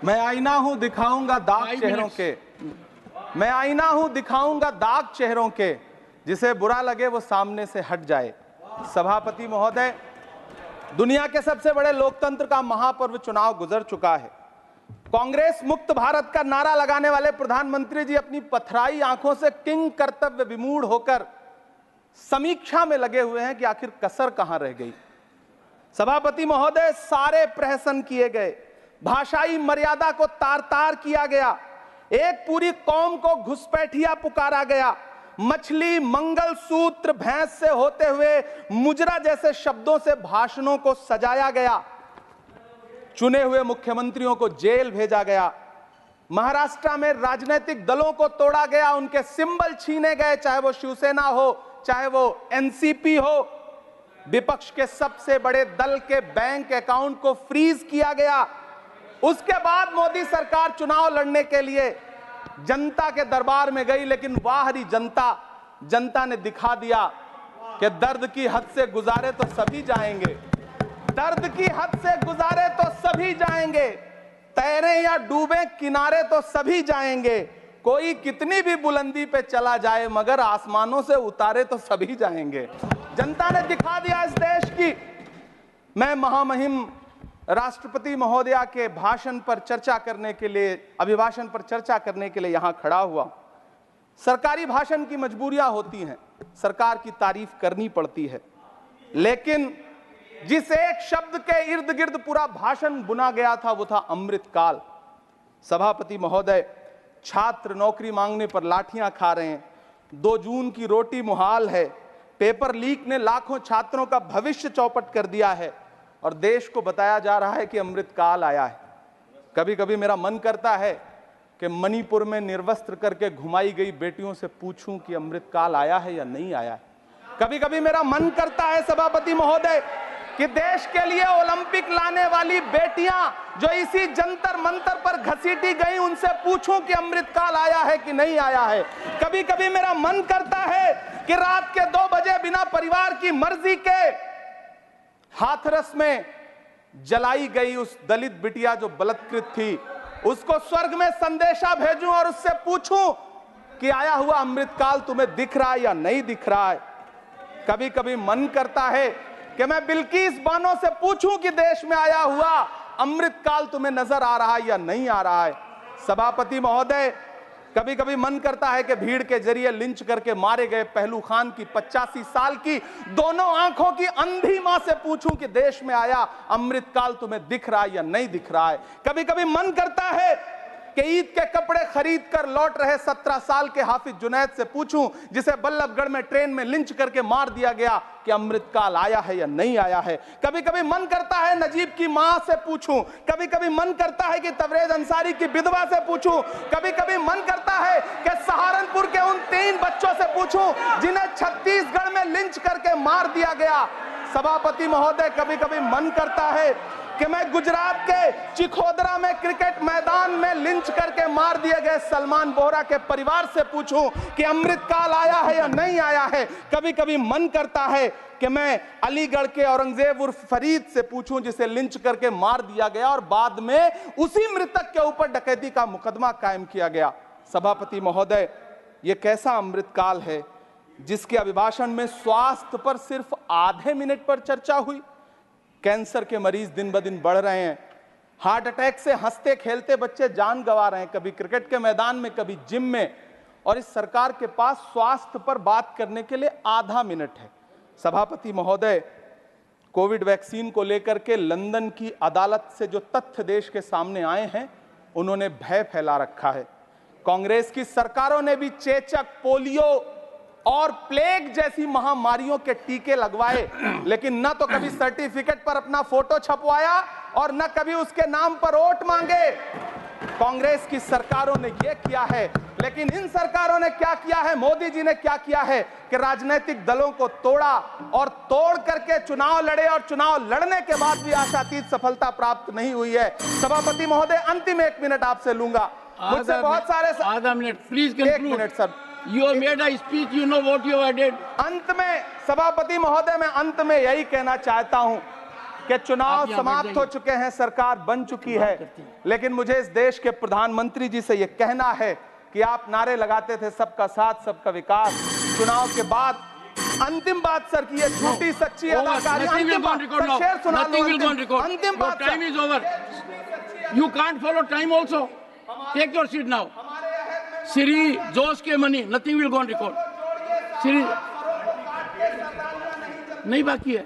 मैं आईना हूं दिखाऊंगा दाग चेहरों के, मैं आईना हूं दिखाऊंगा दाग चेहरों के, जिसे बुरा लगे वो सामने से हट जाए। सभापति महोदय, दुनिया के सबसे बड़े लोकतंत्र का महापर्व चुनाव गुजर चुका है। कांग्रेस मुक्त भारत का नारा लगाने वाले प्रधानमंत्री जी अपनी पथराई आंखों से किंग कर्तव्य विमूढ़ होकर समीक्षा में लगे हुए हैं कि आखिर कसर कहां रह गई। सभापति महोदय, सारे प्रहसन किए गए, भाषाई मर्यादा को तार तार किया गया, एक पूरी कौम को घुसपैठिया पुकारा गया, मछली, मंगल सूत्र, भैंस से होते हुए मुजरा जैसे शब्दों से भाषणों को सजाया गया, चुने हुए मुख्यमंत्रियों को जेल भेजा गया, महाराष्ट्र में राजनीतिक दलों को तोड़ा गया, उनके सिंबल छीने गए, चाहे वो शिवसेना हो चाहे वो एनसीपी हो, विपक्ष के सबसे बड़े दल के बैंक अकाउंट को फ्रीज किया गया। उसके बाद मोदी सरकार चुनाव लड़ने के लिए जनता के दरबार में गई, लेकिन वाहरी जनता ने दिखा दिया कि दर्द की हद से गुजारे तो सभी जाएंगे, दर्द की हद से गुजारे तो सभी जाएंगे, तैरे या डूबे किनारे तो सभी जाएंगे, कोई कितनी भी बुलंदी पे चला जाए मगर आसमानों से उतारे तो सभी जाएंगे। जनता ने दिखा दिया इस देश की। मैं महामहिम राष्ट्रपति महोदया के भाषण पर चर्चा करने के लिए, अभिभाषण पर चर्चा करने के लिए यहां खड़ा हुआ। सरकारी भाषण की मजबूरियां होती हैं, सरकार की तारीफ करनी पड़ती है, लेकिन जिस एक शब्द के इर्द गिर्द पूरा भाषण बुना गया था वो था अमृतकाल। सभापति महोदय, छात्र नौकरी मांगने पर लाठियां खा रहे हैं, 2 जून की रोटी मुहाल है, पेपर लीक ने लाखों छात्रों का भविष्य चौपट कर दिया है और देश को बताया जा रहा है कि अमृतकाल आया है। कभी कभी मेरा मन करता है कि मणिपुर में निर्वस्त्र करके घुमाई गई बेटियों से पूछूं कि अमृतकाल आया है या नहीं आया है। कभी कभी मेरा मन करता है सभापति महोदय कि देश के लिए ओलंपिक लाने वाली बेटियां जो इसी जंतर मंतर पर घसीटी गई, उनसे पूछूं कि अमृतकाल आया है कि नहीं आया है। कभी कभी मेरा मन करता है कि रात के 2 बजे बिना परिवार की मर्जी के हाथरस में जलाई गई उस दलित बिटिया जो बलात्कृत थी, उसको स्वर्ग में संदेशा भेजूं और उससे पूछूं कि आया हुआ अमृतकाल तुम्हें दिख रहा है या नहीं दिख रहा है। कभी कभी मन करता है कि मैं बिल्किस बानो से पूछूं कि देश में आया हुआ अमृतकाल तुम्हें नजर आ रहा है या नहीं आ रहा है। सभापति महोदय, कभी कभी मन करता है कि भीड़ के जरिए लिंच करके मारे गए पहलू खान की 85 साल की दोनों आंखों की अंधी मां से पूछूं कि देश में आया अमृतकाल तुम्हें दिख रहा है या नहीं दिख रहा है। कभी कभी मन करता है कि ईद के कपड़े खरीद कर लौट रहे 17 साल के हाफिज जुनैद से पूछूं, जिसे बल्लभगढ़ में ट्रेन में लिंच करके मार दिया गया, कि अमृतकाल आया है या नहीं आया है। कभी कभी मन करता है नजीब की मां से पूछूं, कभी कभी मन करता है कि तबरेज अंसारी की विधवा से पूछूं, कभी कभी मन करता है कि सहारनपुर के उन 3 बच्चों से पूछूं जिन्हें छत्तीसगढ़ में लिंच करके मार दिया गया। सभापति महोदय, कभी कभी मन करता है कि मैं गुजरात के चिखोदरा में क्रिकेट मैदान में लिंच करके मार दिए गए सलमान बोहरा के परिवार से पूछूं कि अमृतकाल आया है या नहीं आया है। कभी कभी मन करता है कि मैं अलीगढ़ के औरंगजेब उर्फ फरीद से पूछूं, जिसे लिंच करके मार दिया गया और बाद में उसी मृतक के ऊपर डकैती का मुकदमा कायम किया गया। सभापति महोदय, यह कैसा अमृतकाल है जिसके अभिभाषण में स्वास्थ्य पर सिर्फ आधे मिनट पर चर्चा हुई। कैंसर के मरीज दिन ब दिन बढ़ रहे हैं, हार्ट अटैक से हंसते खेलते बच्चे जान गंवा रहे हैं, कभी क्रिकेट के मैदान में कभी जिम में, और इस सरकार के पास स्वास्थ्य पर बात करने के लिए आधा मिनट है। सभापति महोदय, कोविड वैक्सीन को लेकर के लंदन की अदालत से जो तथ्य देश के सामने आए हैं, उन्होंने भय फैला रखा है। कांग्रेस की सरकारों ने भी चेचक, पोलियो और प्लेग जैसी महामारियों के टीके लगवाए, लेकिन न तो कभी सर्टिफिकेट पर अपना फोटो छपवाया और न कभी उसके नाम पर वोट मांगे। कांग्रेस की सरकारों ने यह किया है, लेकिन इन सरकारों ने क्या किया है, मोदी जी ने क्या किया है कि राजनीतिक दलों को तोड़ा और तोड़ करके चुनाव लड़े, और चुनाव लड़ने के बाद भी आशातीत सफलता प्राप्त नहीं हुई है। सभापति महोदय, अंतिम 1 मिनट आपसे लूंगा, मुझसे बहुत सारे। आधा minute please, 1 minute sir. You have made a speech, you know what you have added. अंत में सभापति महोदय, मैं अंत में यही कहना चाहता हूं कि चुनाव आप यहाँ बैठ समाप्त हो चुके हैं, सरकार बन चुकी है, लेकिन मुझे इस देश के प्रधानमंत्री जी से यह कहना है कि आप नारे लगाते थे सबका साथ सबका विकास। चुनाव के बाद अंतिम बात सर की ये झूठी सच्ची अदाकारी। अंतिम बात सर, शेर सुना लो। अंतिम बात sir. Time is over. You can't follow time also. Take your seat now. Siri, Josh के money, nothing will go on record. Siri, नहीं बाकी है।